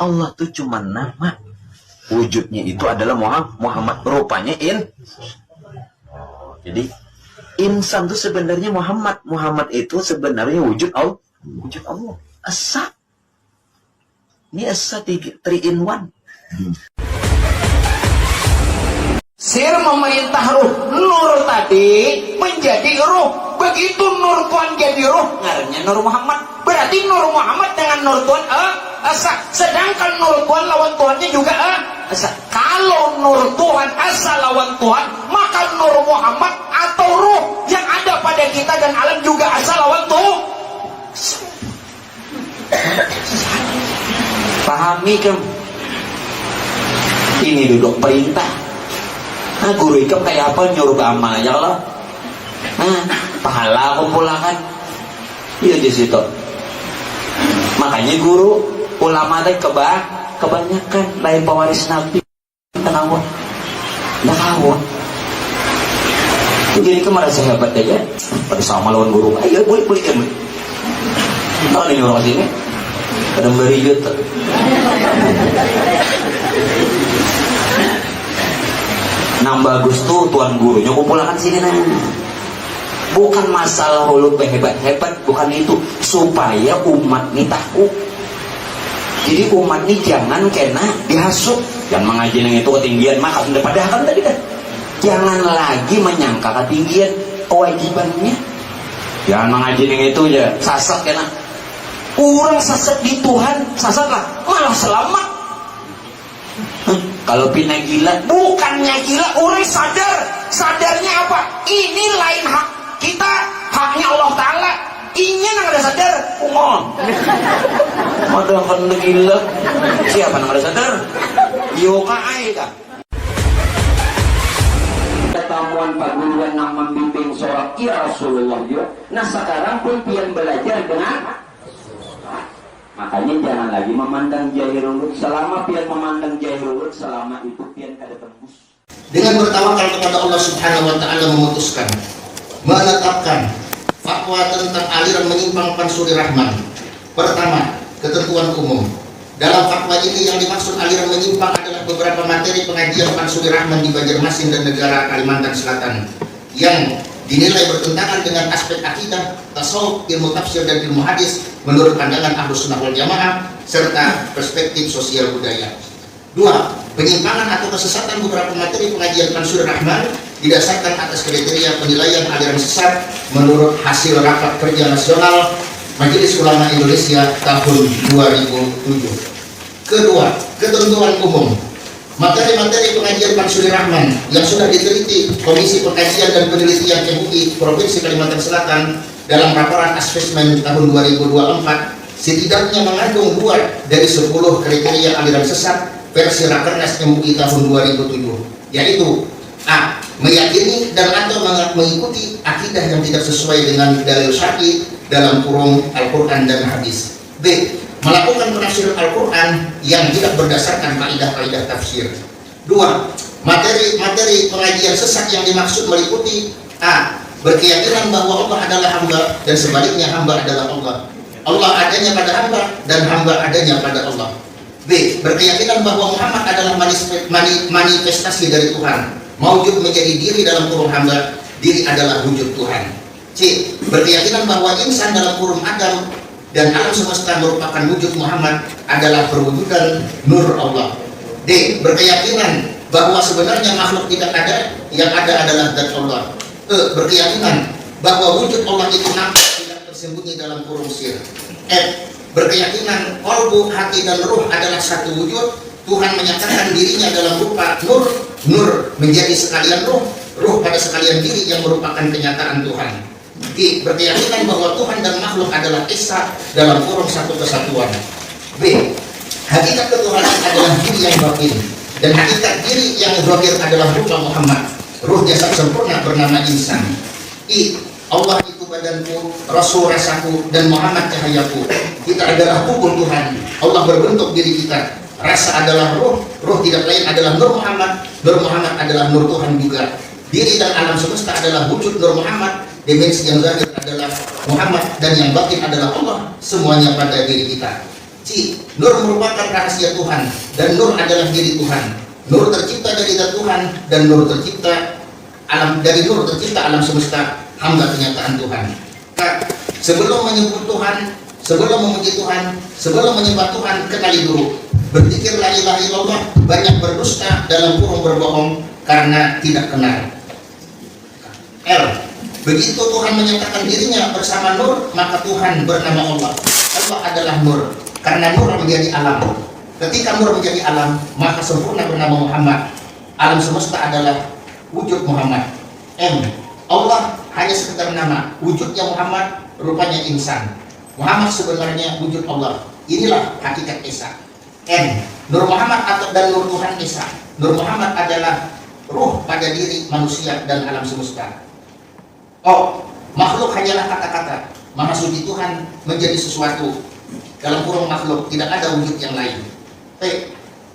Allah tuh cuma nama. Wujudnya itu adalah Muhammad. Rupanya jadi insan itu sebenarnya Muhammad. Muhammad itu sebenarnya wujud Allah. Wujud Allah. Asa. Ini asa 3 in 1. Sir memerintah ruh. Nur tadi menjadi ruh. Begitu nur Tuhan jadi ruh, ngarannya Nur Muhammad. Berarti Nur Muhammad dengan Nur Tuhan asa. Sedangkan Nur Tuhan lawan Tuhannya juga asa. Kalau Nur Tuhan asa lawan Tuhan, maka Nur Muhammad atau ruh yang ada pada kita dan alam juga asa lawan Tuhan. Pahami kan? Ini duduk perintah. Nah, guru ikam kayak apa nyuruh ke amal ya Allah. Nah, pahala kumpulakan. Iya di situ. Makanya guru ulama teh kebanyakan lain pewaris Nabi tenawon. Nakawon. Jadi kemarin saya hebat aja. Pada sama lawan guru. Ayo boleh kan. Tahu nih orang sini. Kadang beri juta. Nang bagus tuh tuan gurunya kumpulkan sini nanya. Bukan masalah hulu hebat-hebat, bukan itu. Supaya umat ini tahu. Jadi umat ini jangan kena dihasut. Jangan mengaji yang itu ketinggian, maka sudah padahal kan tadi kan. Jangan lagi menyangka ketinggian kewajibannya. Jangan mengaji yang itu ya sasat kena. Orang sasat di Tuhan, sasat lah, malah selamat. Kalau pina gila, bukannya gila, orang sadarnya apa? Ini lain hak kita, haknya Allah Ta'ala. Ini yang ada sadar, umon. Ada kan gila, siapa yang ada sadar? Yokai kah? Tamuan paguluan yang membimbing sholat ya Rasulullah juga. Nah sekarang pun pian belajar dengan. Makanya jangan lagi memandang jahilul. Selama pian memandang jahilul, selama itu pian kada tembus. Dengan bertawakal kepada Allah Subhanahu wa taala memutuskan, menetapkan fatwa tentang aliran menyimpang Pansuri Rahman. Pertama, ketentuan umum. Dalam fatwa ini yang dimaksud aliran menyimpang adalah beberapa materi pengajian Pansuri Rahman di Banjarmasin dan negara Kalimantan Selatan yang dinilai bertentangan dengan aspek akidah, tasawuf, ilmu tafsir dan ilmu hadis menurut pandangan Ahlus Sunnah wal Jamaah serta perspektif sosial budaya. 2. Penyimpangan atau kesesatan beberapa materi pengajian Pansuri Rahman didasarkan atas kriteria penilaian aliran sesat menurut hasil rapat kerja nasional Majelis Ulama Indonesia tahun 2007. Kedua, ketentuan umum. Materi-materi pengajian Pansuri Rahman yang sudah diteliti Komisi Pengkajian dan Penelitian MUI Provinsi Kalimantan Selatan dalam laporan asesmen tahun 2024 setidaknya mengandung 2 dari 10 kriteria aliran sesat versi Rakernas MUI tahun 2007, yaitu A. Meyakini dan atau mengikuti akidah yang tidak sesuai dengan dalil syar'i dalam kurung Al-Quran dan hadis. B. Melakukan penafsiran Al-Quran yang tidak berdasarkan kaidah-kaidah tafsir. 2. Materi pengajian sesat yang dimaksud meliputi A. Berkeyakinan bahwa Allah adalah hamba dan sebaliknya hamba adalah Allah. Allah adanya pada hamba dan hamba adanya pada Allah. B. Berkeyakinan bahwa Muhammad adalah manifestasi dari Tuhan, maujud menjadi diri dalam kurung hamba, diri adalah wujud Tuhan. C. Berkeyakinan bahwa insan dalam kurung Adam dan alam semesta merupakan wujud Muhammad adalah perwujudan nur Allah. D. Berkeyakinan bahwa sebenarnya makhluk tidak ada, yang ada adalah zat Allah. E. Berkeyakinan bahwa wujud Allah itu nampak tidak tersembunyi dalam kurung sir. F. Berkeyakinan qalbu, hati dan ruh adalah satu wujud. Tuhan menyatakan dirinya dalam rupa nur menjadi sekalian ruh pada sekalian diri yang merupakan kenyataan Tuhan. G. Berkeyakinan bahwa Tuhan dan makhluk adalah esa dalam kurung satu kesatuan. B. Hakikat ketuhanan adalah diri yang batin dan hakikat diri yang zahir adalah rupa Muhammad, ruh jasad sempurna bernama insan. I. Allah itu badanku, Rasul rasaku, dan Muhammad cahayaku. Kita adalah tubuh Tuhan. Allah berbentuk diri kita. Rasa adalah ruh tidak lain adalah Nur Muhammad adalah Nur Tuhan juga. Diri dan alam semesta adalah wujud Nur Muhammad. Dimensi yang zahir adalah Muhammad dan yang batin adalah Allah, semuanya pada diri kita. C. Nur merupakan rahasia Tuhan dan nur adalah diri Tuhan. Nur tercipta dari zat Tuhan dan nur tercipta dari nur tercipta alam semesta, hamba kenyataan Tuhan. Sebelum menyebut Tuhan, sebelum memuji Tuhan, sebelum menyembah Tuhan, kenali dulu. Berzikir la ilaha illallah, banyak berdusta dalam kurung berbohong karena tidak kenal. L. Begitu Tuhan menyatakan dirinya bersama nur, maka Tuhan bernama Allah. Allah adalah nur, karena nur menjadi alam. Ketika nur menjadi alam, maka sempurna bernama Muhammad. Alam semesta adalah wujud Muhammad. M. Allah hanya sekedar nama, wujudnya Muhammad, rupanya insan. Muhammad sebenarnya wujud Allah. Inilah hakikat Esa. N. Nur Muhammad dan Nur Tuhan Esa. Nur Muhammad adalah ruh pada diri manusia dan alam semesta. O. Makhluk hanyalah kata-kata. Maha suci Tuhan menjadi sesuatu. Dalam kurung makhluk tidak ada wujud yang lain. T.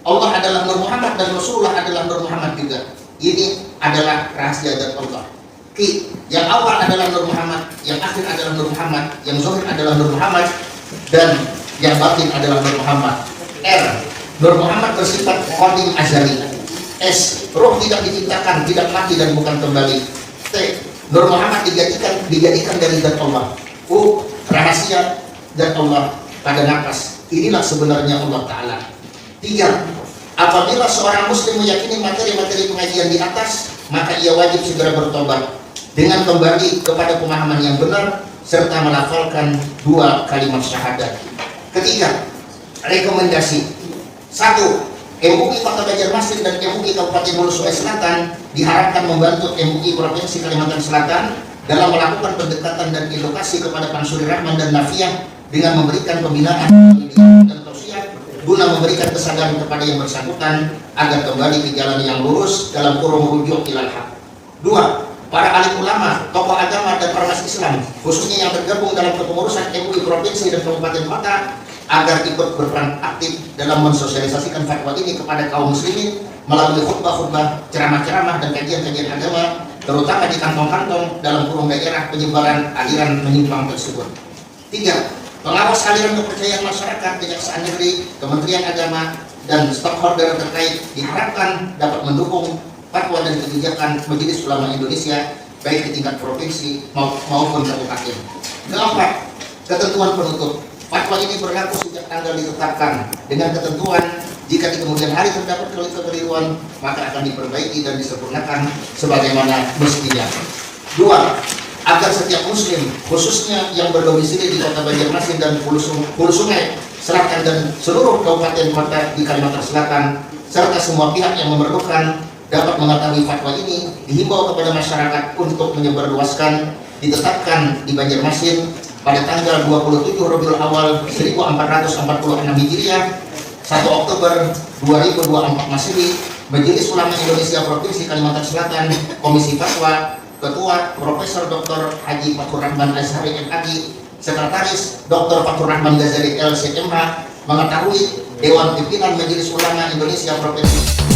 Allah adalah Nur Muhammad dan Rasulullah adalah Nur Muhammad juga. Ini adalah rahasia zat Allah. Q. Yang awal adalah Nur Muhammad, yang akhir adalah Nur Muhammad, yang zahir adalah Nur Muhammad, dan yang batin adalah Nur Muhammad. R. Nur Muhammad bersifat qadim azali. S. Roh tidak diciptakan, tidak mati dan bukan kembali. T. Nur Muhammad dijadikan dari zat Allah. U. Rahasia zat Allah pada nafas. Inilah sebenarnya Allah Ta'ala. 3. Apabila seorang muslim meyakini materi-materi pengajian di atas, maka ia wajib segera bertobat dengan kembali kepada pemahaman yang benar serta melafalkan 2 kalimat syahadat. Ketiga, rekomendasi. 1. MUI Kota Banjarmasin dan MUI Kabupaten Hulu Sungai Selatan diharapkan membantu MUI Provinsi Kalimantan Selatan dalam melakukan pendekatan dan edukasi kepada Pansuri Rahman dan Nafiah dengan memberikan pembinaan dan tausiah guna memberikan kesadaran kepada yang bersangkutan agar kembali ke jalan yang lurus dalam kurung merujuk ilal haq. 2. Para alim ulama, tokoh agama dan ormas Islam, khususnya yang tergabung dalam kepengurusan MUI Provinsi dan Kabupaten Kota, agar ikut berperan aktif dalam mensosialisasikan fatwa ini kepada kaum muslimin melalui khutbah-khutbah, ceramah-ceramah dan kajian-kajian agama, terutama di kantong-kantong dalam kurung daerah penyebaran aliran menyimpang tersebut. 3. Pengawas aliran kepercayaan masyarakat, Kejaksaan Negeri, Kementerian Agama, dan stakeholder terkait diharapkan dapat mendukung fatwa dan kebijakan Majelis Ulama Indonesia baik di tingkat provinsi maupun kabupaten. 4. Ketentuan penutup. Fatwa ini berlaku sejak tanggal ditetapkan dengan ketentuan jika di kemudian hari terdapat kekeliruan maka akan diperbaiki dan disempurnakan sebagaimana mestinya. 2. Agar setiap muslim khususnya yang berdomisili di Kota Banjarmasin dan Hulu Sungai Selatan dan seluruh kabupaten kota di Kalimantan Selatan serta semua pihak yang memerlukan dapat mengetahui fatwa ini dihimbau kepada masyarakat untuk menyebarluaskan. Ditetapkan di Banjarmasin pada tanggal 27 Rabiul Awal 1446 Hijriah, 1 Oktober 2024 Masehi, Majelis Ulama Indonesia Provinsi Kalimantan Selatan, Komisi Fatwa, Ketua Profesor Dr. Haji Fathur Rahman Azhari MAG, Sekretaris Dr. Fathur Rahman Ghazali LCMH, mengetahui Dewan Pimpinan Majelis Ulama Indonesia Provinsi